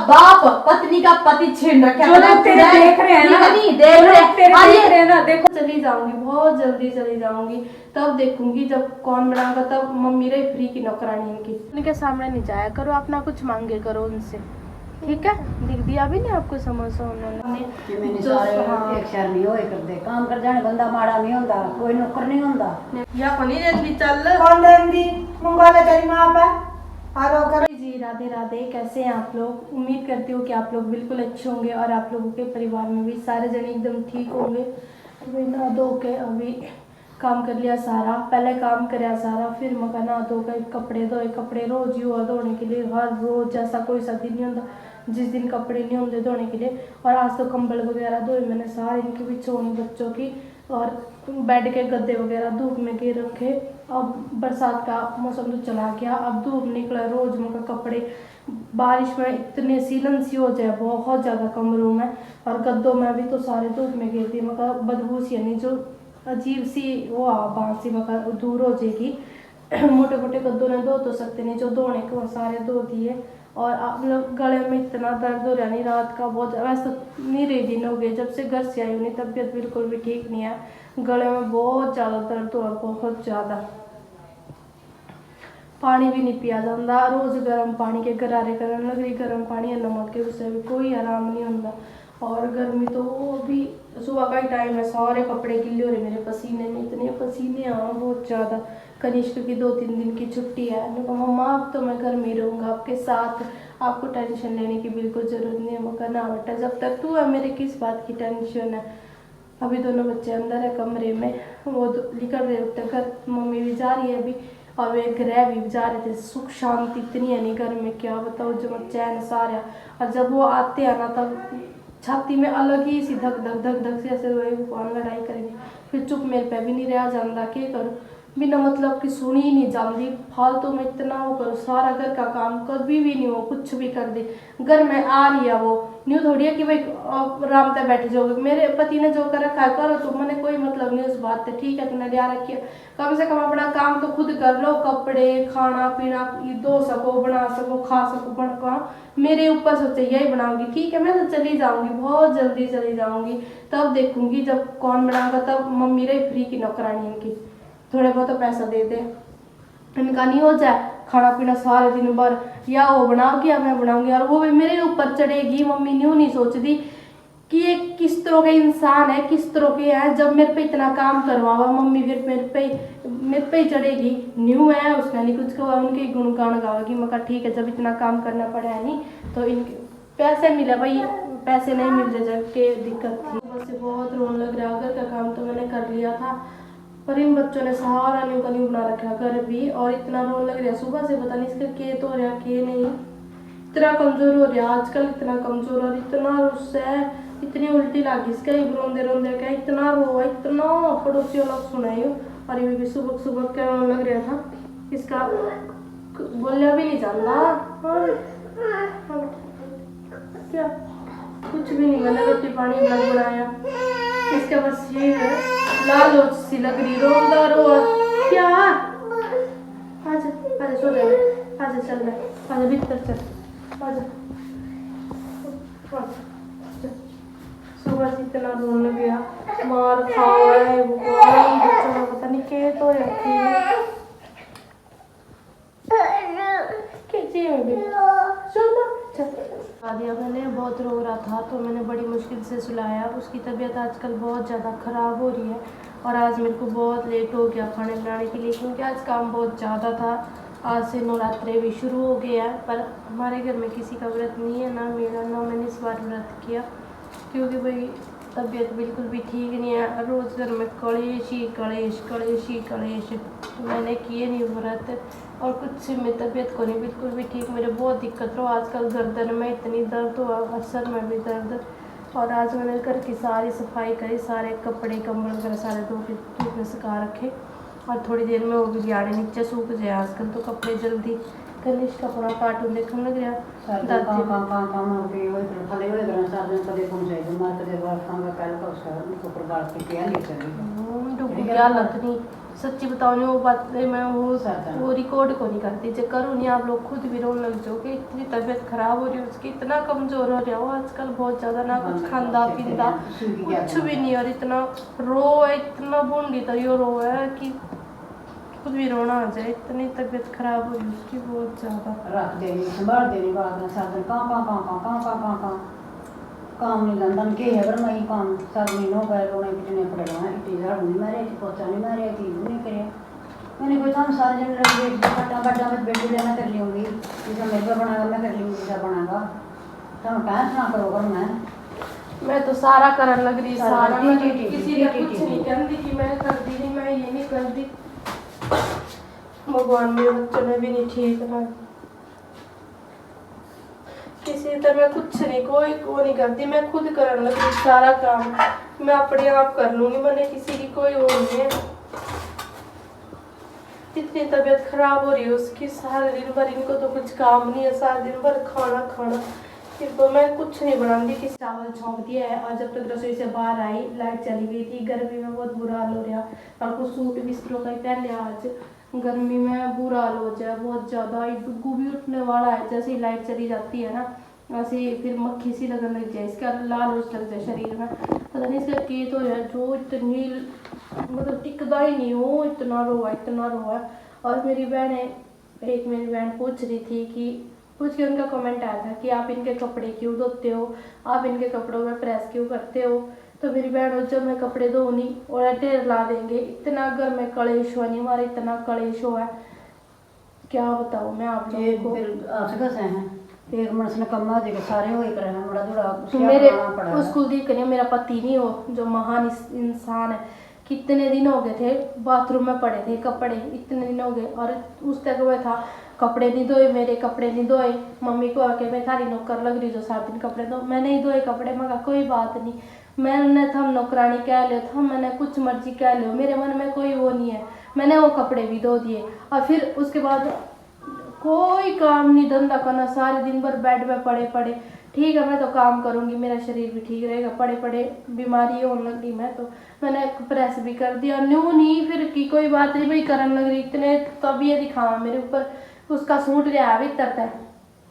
बाप पत्नी का पति छीन रखा है। जो तेरे देख रहे हैं ना, नहीं देख रहे हैं ना, देखो चली जाऊंगी, बहुत जल्दी चली जाऊंगी। तब देखूंगी जब कौन बनाऊंगा, तब मम्मी रही फ्री की नौकरानी इनकी। उनके सामने नहीं जाया करो, अपना कुछ मांगे करो उनसे, ठीक है। दिख दिया भी नहीं आपको समोसा उन्होंने जो एक शहर नहीं होए करदे काम कर जाने बंदा माड़ा नहीं होता, कोई नौकर नहीं होता। या कोनी देंदी चल कौन देंदी मंगवा ले तेरी मां पे आरो कर। जी राधे राधे, कैसे हैं आप लोग। उम्मीद करती हूँ कि आप लोग बिल्कुल अच्छे होंगे और आप लोगों के परिवार में भी सारे जने एकदम ठीक होंगे। अभी नहा धो के अभी काम कर लिया सारा, पहले काम कराया सारा, फिर मैं नहा धो के कपड़े धोए। कपड़े रोज ही हुआ धोने के लिए, हर रोज जैसा कोई सा दिन नहीं होता जिस दिन कपड़े नहीं होंगे धोने के लिए। और आज तो कंबल वगैरह धोए मैंने सारे, इनकी बिछौनी बच्चों की, और बेड के गद्दे वगैरह धूप में गिर रखे। अब बरसात का मौसम तो चला गया, अब धूप निकला, रोज मगर कपड़े बारिश में इतने सीलन सी हो जाए बहुत ज़्यादा कमरों में, और गद्दों में भी तो सारे धूप में गिर दिए। मगर बदबू सी यानी जो अजीब सी वो बांसी मगर दूर हो जाएगी। मोटे मोटे गद्दों ने धो तो सकते नहीं, जो धोने के वो सारे धो दिए। और आप लोग गले में इतना दर्द हो रहा नहीं रात का बहुत, वैसे तो मेरे दिन हो गए जब से घर से आई हूँ, तबीयत बिल्कुल भी ठीक नहीं है, गले में बहुत ज़्यादा दर्द हुआ, बहुत ज़्यादा। पानी भी नहीं पिया जाता, रोज़ गर्म पानी के गरारे करने लग रही, गर्म पानी है नमक के, उससे भी कोई आराम नहीं होता। और गर्मी तो वो भी सुबह का ही टाइम है, सारे कपड़े गिले हो रहे मेरे पसीने में, इतने पसीने आ बहुत ज़्यादा। कनिष्क की 2-3 दिन की छुट्टी है, मैंने कहा मम्मा अब तो मैं घर में रहूँगा आपके साथ, आपको टेंशन लेने की बिल्कुल ज़रूरत नहीं है। मगर ना बेटा जब तक तू है मेरे किस बात की टेंशन है। अभी दोनों बच्चे अंदर है कमरे में, वो निकल रहे होते घर, मम्मी भी जा रही है अभी, और वे ग्रह भी जा रहे थे। सुख शांति इतनी है नहीं घर में, क्या बताओ, जो चैन सारा। और जब वो आते हैं ना तब छाती में अलग ही सी धक धक धक धक से ऐसे लड़ाई करेंगे, फिर चुप मेरे पे भी नहीं रहा जाता, क्या करूँ, बिना मतलब की सुनी ही नहीं जाती, फालतू में इतना वो करो, सारा घर का काम कभी भी नहीं हो, कुछ भी कर दे। घर में आ रही है वो न्यू थोड़ी है कि भाई आराम से बैठ जाओगे, मेरे पति ने जो कर रखा है करो, तो मैंने कोई मतलब नहीं उस बात से, ठीक है तुमने लिया रखी है, कम से कम अपना काम तो खुद कर लो, कपड़े खाना पीना धो सको, बना सको, खा सको, बना मेरे ऊपर सोचे यही बनाऊंगी, ठीक है मैं तो चली जाऊंगी, बहुत जल्दी चली जाऊंगी। तब देखूंगी जब कौन बनाऊंगा, तब मम्मी रही फ्री की नौकरानी इनकी, थोड़े बहुत तो पैसा दे दे, इनका नहीं हो जाए खाना पीना सारे दिन भर, या वो बनाओगी या मैं बनाऊंगी, और वो भी मेरे ऊपर चढ़ेगी। मम्मी न्यू नहीं सोचती कि ये किस तरह के इंसान है, किस तरह के हैं, जब मेरे पे इतना काम करवावा मम्मी फिर मेरे पे ही चढ़ेगी। न्यू है उसने नहीं कुछ कहा, उनके गुणगान गावेगी। मैं कहा ठीक है जब इतना काम करना पड़ा है नहीं तो इनके पैसे मिले, भाई पैसे नहीं मिल जाए के दिक्कत थी। बस बहुत रोने लग रहा, घर का काम तो मैंने कर लिया था, पर इन बच्चों ने सारा न्यू का न्यू बना रखा घर भी, और इतना रोने लग रहा सुबह से, पता नहीं इसका के तो हो रहा के नहीं, इतना कमजोर हो रहा आजकल, इतना कमजोर, और इतना रुस्सा है, इतनी उल्टी लगी इसका, रोंदे रोंदे क्या इतना रोआ, इतना पड़ोसियों लोग सुनाई। और ये भी सुबह सुबह क्या रोने लग रहा था, इसका बोलिया भी नहीं जानता। क्या कुछ भी नहीं, मैंने रोटी पानी अलग बनाया, इसका बस ये है लाल लोच सी लग रही, रोंदा रोआ क्या। आजा आजा सो जा, आजा चल रहा, आजा भीतर चल, आजा। सुबह से इतना रोने लग गया, मार खाओ है वो बच्चों पता नहीं क्या तो रहती है, दिया मैंने, बहुत रो रहा था तो मैंने बड़ी मुश्किल से सुलाया। उसकी तबीयत आजकल बहुत ज़्यादा ख़राब हो रही है, और आज मेरे को बहुत लेट हो गया खाने बनाने के लिए, क्योंकि आज काम बहुत ज़्यादा था। आज से नवरात्रे भी शुरू हो गया है, पर हमारे घर में किसी का व्रत नहीं है, ना मेरा, ना मैंने इस बार व्रत किया, क्योंकि भाई तबीयत बिल्कुल भी ठीक नहीं है, रोज़ घर में कलेश ही कलेश, कलेश ही कलेश, तो मैंने किए नहीं व्रत। और कुछ से मेरी तबीयत को नहीं बिल्कुल भी ठीक, मेरे बहुत दिक्कत रहो आजकल, गर्दन में इतनी दर्द हुआ, असर में भी दर्द। और आज मैंने घर की सारी सफाई करी, सारे कपड़े कंबल वगैरह सारे धूप में सुखा रखे, और थोड़ी देर में वो भी लियाड़े नीचे सूख जाए, आजकल तो कपड़े जल्दी। कनिष्क का अपना कार्टून देखने लग गया, क्या लत नहीं सच्ची बताओ नहीं वो बात मैं सच। वो रिकॉर्ड को नहीं करती जो करूँ नहीं, आप लोग खुद भी रोने लग जाओगे। इतनी तबीयत खराब हो रही है उसकी, इतना कमजोर हो रहा है वो आजकल बहुत ज्यादा, ना कुछ खांदा पींदा कुछ भी नहीं, और इतना रो है, इतना बूंदी तो यो रो है कि खुद भी रोना आ जाए, इतनी तबीयत खराब हो रही है उसकी बहुत ज्यादा। रख देनी संभाल देनी बात में सारा दिन कहाँ काम नहीं धंधा के है अगर मैं काम सब महीनों का रोने पिटने पड़ रहा है, इतनी झाड़ू नहीं मारे, पोछा नहीं मारे, चीज नहीं करे। मैंने कोई काम सारे दिन लग गए, बट्टा बट्टा में बेटी लेना कर लूँगी, जैसा मेरे को बनाएगा मैं कर लूँगी, जैसा बनाएगा तो कहाँ ना करोगा। मैं तो सारा करने लग रही, सारा मैं टी, किसी ने कुछ नहीं कहती कि मैं कर दी नहीं, मैं ये नहीं कर दी। भगवान मेरे बच्चों ने भी नहीं ठीक ना, किसी तरह मैं कुछ नहीं कोई को नहीं करती, मैं खुद करने लगी सारा काम, मैं अपने आप कर लूंगी, मैंने किसी की कोई वो नहीं है। इतनी तबीयत खराब हो रही है उसकी, सारे दिन भर इनको तो कुछ काम नहीं है, सारा दिन भर खाना खाना, फिर तो मैं कुछ नहीं बनाती। किसी चावल छोंक दिया है और जब तक रसोई से बाहर आई लाइट चली गई थी, गर्मी में बहुत बुरा हाल हो रहा, और कुछ सूट बिस्तरों का ही पहन लिया आज, गर्मी में बुरा हाल हो जाए बहुत ज़्यादा, डुगू भी उठने वाला है, जैसे ही लाइट चली जाती है ना वैसे ही फिर मक्खी सी लगने लग जाए, इसका लाल होश लग जाए शरीर में, पता नहीं इसका केत हो जाए, जो इतनी मतलब टिकदा ही नहीं हो, इतना रोआ। और मेरी बहन है, एक मेरी बहन पूछ रही थी कि पूछ के उनका कमेंट आया था कि आप इनके कपड़े क्यों धोते हो, आप इनके कपड़ों में प्रेस क्यों करते हो। तो मेरी बहन जब मैं कपड़े धोनी और ढेर ला देंगे, इतना घर में कलेश हुआ नहीं हमारे, इतना कलेश हुआ है क्या बताऊँ मैं आप लोगों को। एक मनुष्य ने कमा देगा सारे वही कर रहे हैं, बड़ा थोड़ा मेरे उस कुलदीप कन्या मेरा पति नहीं हो, जो महान इंसान है, कितने दिन हो गए थे बाथरूम में पड़े थे कपड़े, इतने दिन हो गए, और उस तक वह था कपड़े नहीं धोए, मेरे कपड़े नहीं धोए, मम्मी को आके मैं थारी नौकर लग रही जो 7 दिन कपड़े धो, मैं नहीं धोए कपड़े, मैं कहा कोई बात नहीं, मैंने था नौकरानी कह लो था, मैंने कुछ मर्जी कह लो, मेरे मन में कोई वो नहीं है, मैंने वो कपड़े भी धो दिए। और फिर उसके बाद कोई काम नहीं धंधा करना, सारे दिन भर बेड में पड़े पड़े, ठीक है मैं तो काम करूंगी, मेरा शरीर भी ठीक रहेगा, पड़े पड़े बीमारी होने लग रही, मैं तो मैंने प्रेस भी कर दिया, न्यू नहीं फिर की कोई बात नहीं भाई करने लग रही, इतने तबीयत दिखावा मेरे ऊपर। उसका सूट गया भी तरता है,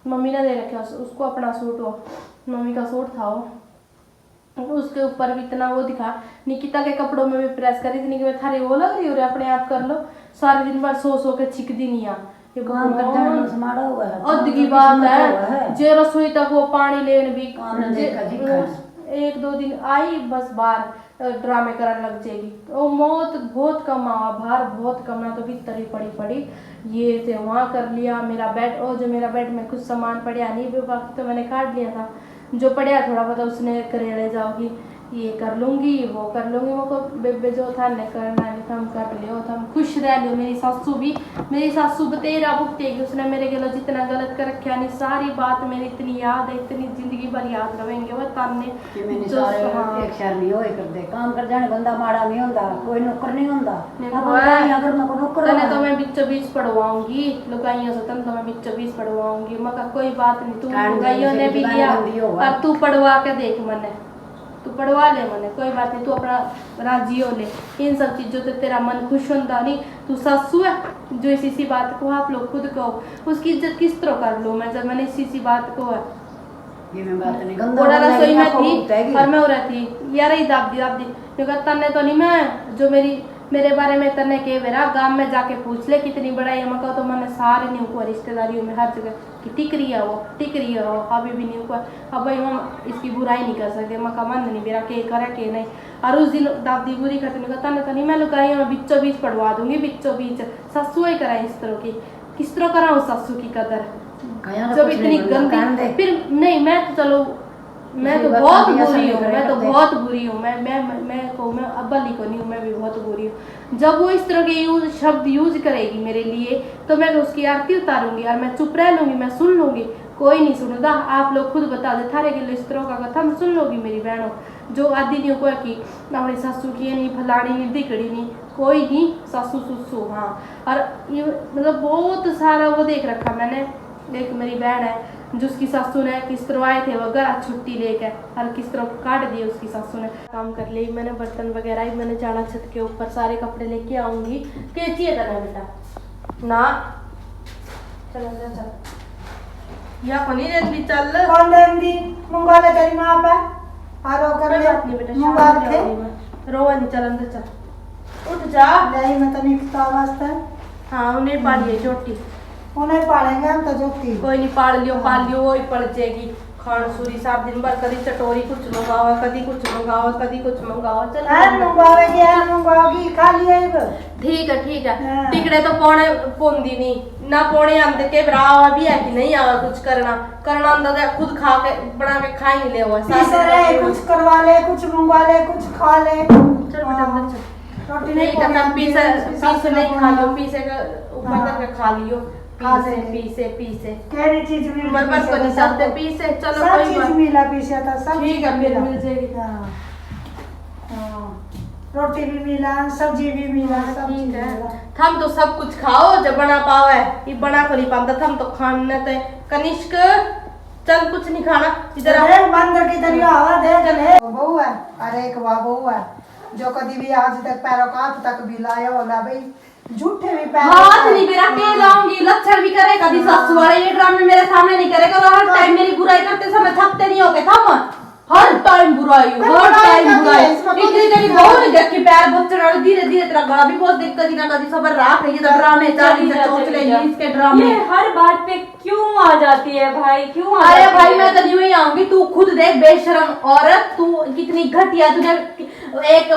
मम्मी ने दे रखा उसको अपना सूट, वो मम्मी का सूट था वो, उसके ऊपर भी इतना वो दिखा। निकिता के कपड़ों में भी प्रेस करी थी कि थारे वो लग रही हो अपने आप कर लो, सारे दिन भर सो के छिक दी नहीं ये काम करते हैं समाड़ा हुआ है, अद की बात है, जे रसोई तक वो पानी लेने भी देखा 1-2 दिन आई बस बाहर ड्रामे करने लग जाएगी, वो मौत बहुत कम आवा, भार बहुत कम, ना तो भीतर ही पड़ी ये से वहाँ कर लिया। मेरा बेड, और जो मेरा बेड में कुछ सामान पड़ा नहीं, बाकी तो मैंने काट लिया था, जो पड़ा थोड़ा बहुत उसने करेले जाओगी, ये कर लूँगी वो कर लूँगी, वो को बेबे जो था ने करना है हम कर लियो, तो हम खुश रह लियो। मेरी सासू बतेरा भुगतेगी, उसने मेरे गलो जितना गलत कर रखा नहीं, सारी बात मेरी इतनी याद है, इतनी जिंदगी भर याद रहेंगे वो ताने जो एक शहर नहीं होए करते, काम कर जाने बंदा माड़ा नहीं होता, कोई नौकर नहीं होता, तो मैं बीचों बीच पढ़वाऊंगी लुगाइयों से, तन तो मैं बीचों बीच पढ़वाऊंगी, मगर कोई बात नहीं, तू लुगाइयों ने भी लिया और तू पढ़वा के देख, मैंने तू पढ़वा ले, मैंने कोई बात नहीं, तू अपना राजी हो ले, इन सब चीज़ों से तेरा मन खुश होता नहीं। तू सासू है जो इसी बात को आप लोग खुद कहो, उसकी इज्जत किस तरह कर लो मैं, जब मैंने इसी बात को है बड़ा रसोई में थी और मैं हो रही थी यार ही दाबदी क्योंकि तन्ने तो नहीं, मैं जो मेरे बारे में तन्ने के बेरा गांव में जाके पूछ ले कितनी बड़ा है, मैं तो मैंने सारे नहीं हुआ रिश्तेदारियों में हर जगह कि टिक रही है वो अभी भी नहीं हुआ। अब भाई हम इसकी बुराई नहीं कर सकते, मैं मन नहीं मेरा के करे के नहीं। और उस दिन दादी बुरी करते नहीं तन्ने तो नहीं, मैं लुगाई मैं बीचों बीच पढ़वा दूंगी, बीचों बीच सासू ही कराए इस तरह की, किस तरह कराऊँ सासू की कदर जब इतनी गंदी। फिर नहीं मैं तो चलो मैं तो बहुत बुरी हूँ, बहुत बुरी हूँ, मैं अब्बली को नहीं हूँ, मैं भी बहुत बुरी हूँ। जब वो इस तरह के शब्द यूज करेगी मेरे लिए तो मैं उसकी आरती उतारूंगी और मैं चुप रह लूंगी, मैं सुन लूंगी, कोई नहीं सुनता। आप लोग खुद बता दे थारे के लिए इस तरह का कथा हम सुन लोगी मेरी बहनों, जो आदि नहीं को की हमारी सासू की नहीं फलानी नहीं दिकड़ी नहीं कोई नहीं सासू सुसू। हाँ और ये मतलब बहुत सारा वो देख रखा मैंने। एक मेरी बहन है जो उसकी सासू ने किस तरह आए थे वो घर छुट्टी लेके और किस तरह काट दिए उसकी सासू ने। काम कर ली मैंने, बर्तन वगैरह ही मैंने जाना छत के ऊपर, सारे कपड़े लेके आऊंगी। कैसी है तेरा बेटा ना, चल अंदर चल। या कोनी रेंदी चल कौन देंगी मंगवा ले तेरी माँ पे आरो कर कोई ले बात नहीं बेटा, मंगवा शाम को के आऊंगी मैं। रोवा नहीं, चल अंदर चल, उठ जा। ले मैं तो निकता वास्ते हाँ उन्हें पालिए छोटी, उन्हें पालेंगे हम तो जोती कोई नहीं पाल लियो वो ही पड़ जाएगी। खान सूरी सात दिन भर कभी चटोरी कुछ मंगाओ, कभी कुछ मंगाओ, कभी कुछ मंगाओ। चल मंगवाएगी मंगवाओगी खा लिया ठीक है हाँ। टिकड़े तो पौने पोंदी नहीं ना, पौने अंदर के बरावा भी है कि नहीं आवा कुछ करना अंदर खुद खा के बना के खा ही ले हुआ कुछ करवा ले, कुछ मंगवा ले, कुछ खा ले। चल बेटा अंदर चल। रोटी नहीं करना, पीसे नहीं खा लियो, पीसे का ऊपर हाँ। करके खा लियो। खा पीसे लेंगे। केरी चीज मिल मैं बस को नहीं चाहते पीसे, चलो सब कोई चीज बात मिला पीछे था, सब ठीक चीज है, फिर मिला। मिल जाएगी। हाँ हाँ रोटी भी मिला, सब्जी भी मिला, सब ठीक चीज है। मिला। हम तो सब कुछ खाओ जब बना पाओ है, ये बना को नहीं पाता हम तो खाने थे। कनिष्क चल कुछ नहीं खाना, इधर आओ। अरे बंदर की तरह हवा दे चले। बहू है, अरे एक वाह बहू है जो कभी भी आज तक पैरों का हाथ तक भी लाया होला भाई, झूठे भी पैर हाथ नहीं मेरा के लाऊंगी, लक्षण भी करे कभी सासू वाले ये ड्रामे मेरे सामने नहीं करेगा। और हर टाइम मेरी बुराई करते समय थकते नहीं होके थम, हर टाइम बुराई, हर टाइम बुराई। इतनी तेरी बहू ने देख के पैर बहुत चढ़ा, धीरे धीरे तेरा गला भी बहुत दिक्कत ही ना कभी सबर राख रही है। तो ड्रामे चाली से सोच लेंगी इसके ड्रामे। ये हर बात पे क्यों आ जाती है भाई, क्यों आ अरे जाती भाई है? मैं तो यूं ही आऊंगी, तू खुद देख बेशरम औरत, तू कितनी घटिया, तुझे एक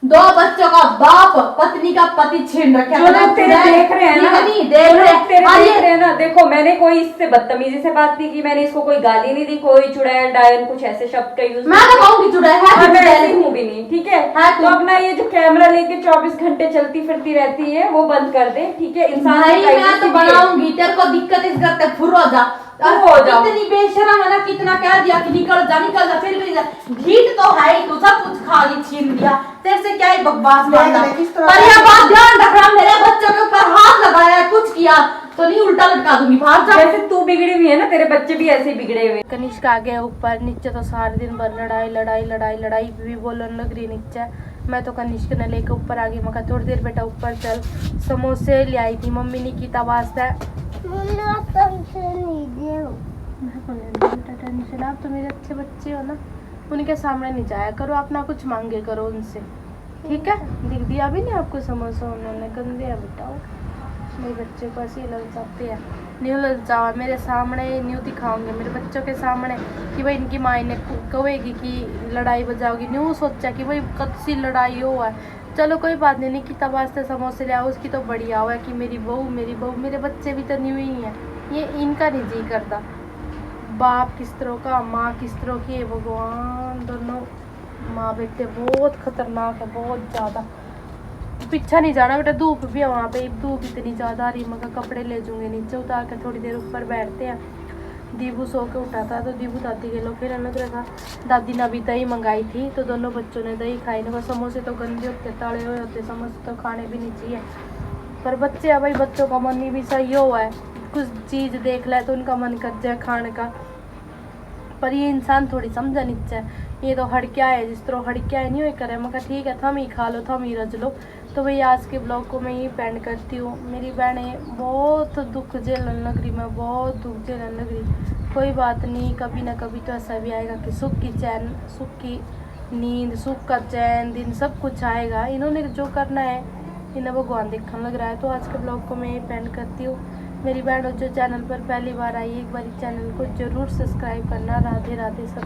2 बच्चों का बाप पत्नी का पति छीन रखा। जो लोग तेरे देख रहे हैं ना, नहीं जो देख लोग तेरे रहे देख रहे हैं ना, देखो मैंने कोई इससे बदतमीजी से बात नहीं की, मैंने इसको कोई गाली नहीं दी, कोई चुड़ैल डायन कुछ ऐसे शब्द का यूज मैं तो कहूंगी चुड़ैल है, मैं चुड़ैल ऐसी हूँ भी नहीं, ठीक है। हाँ, तो अपना ये जो कैमरा लेके 24 घंटे चलती फिरती रहती है वो बंद कर दे, ठीक है। इंसान भाई की मैं privacy तो भी है। बनाऊंगी, तेरे को दिक्कत इस घर से फुर हो जा। तू हो जाओ। इतनी बेशरम है ना, कितना कह दिया कि निकल जा, फिर भी ढीठ तो है ही, तू सब कुछ खा ली छीन लिया, तेरे से क्या ही बकवास मांगा। किस तरह पर यह बात ध्यान रखना, मेरे बच्चों के ऊपर हाथ लगाया कुछ किया तो नहीं उल्टा लटका दूंगी, बाहर जा। जैसे तू बिगड़ी हुई है ना, तेरे बच्चे भी ऐसे ही बिगड़े हुए। कनिष्क आ गया ऊपर, नीचे तो सारे दिन भर लड़ाई भी बोलन लग रही नीचे। मैं तो कनिष्क ने लेकर ऊपर आ गई, मैं कहा थोड़ी देर बेटा ऊपर चल। समोसे ले आई थी मम्मी ने की वास्ते। बेटा टेंशन, आप तो मेरे अच्छे बच्चे हो ना, उनके सामने नहीं जाया करो, अपना कुछ मांगे करो उनसे, ठीक है। दिख दिया भी नहीं आपको समोसा, उन्होंने गंदे है बेटा, मेरे बच्चे को ऐसे ही ललचाते हैं। न्यू ललचाओ मेरे सामने, न्यू दिखाओगे मेरे बच्चों के सामने कि भाई इनकी माँ ने कहेगी कि लड़ाई बजाओगी, न्यू सोचा कि भाई कद सी लड़ाई हो है। चलो कोई बात नहीं, निकिता वास्ते समोसे ले आओ, उसकी तो बढ़िया हुआ है कि मेरी बहू, मेरे बच्चे भी तो न्यू ही हैं, ये इनका नहीं जी करता। बाप किस तरह का, माँ किस तरह की है, भगवान। दोनों माँ बेटे बहुत खतरनाक है, बहुत ज़्यादा। पीछा नहीं जाना बेटा, धूप भी है वहाँ पे, धूप इतनी ज़्यादा आ रही, मगर कपड़े ले जाऊंगे नीचे उतार के, थोड़ी देर ऊपर बैठते हैं। दीबू सो के उठा था तो दीबू दादी के लो, फिर अलग रखा। दादी ने अभी दही मंगाई थी तो दोनों बच्चों ने दही खाई ना। समोसे तो गंदे होते, तले हुए होते, समोसे तो खाने भी नहीं चाहिए, पर बच्चे है भाई, बच्चों का मन भी सही हुआ है, कुछ चीज़ देख ले तो उनका मन कर जाए खाने का। पर ये इंसान थोड़ी समझा नहीं चाहिए, ये तो हड़क्या है, जिस तरह हड़क्या है नहीं हो करे। मैं कहा ठीक है, थम ही खा लो, थम ही रज लो। तो भाई आज के ब्लॉग को मैं ही पेंड करती हूँ। मेरी बहनें बहुत दुख झेलन लग रही, मैं बहुत दुख झेलन लग रही। कोई बात नहीं, कभी ना कभी तो ऐसा भी आएगा कि सुख की चैन, सुख की नींद, सुख का चैन दिन सब कुछ आएगा। इन्होंने जो करना है इन्हें भगवान देखने लग रहा है। तो आज के ब्लॉग को मैं ही पेंड करती हूँ। मेरी बहनों जो चैनल पर पहली बार आई, एक बार चैनल को ज़रूर सब्सक्राइब करना। राधे राधे सब।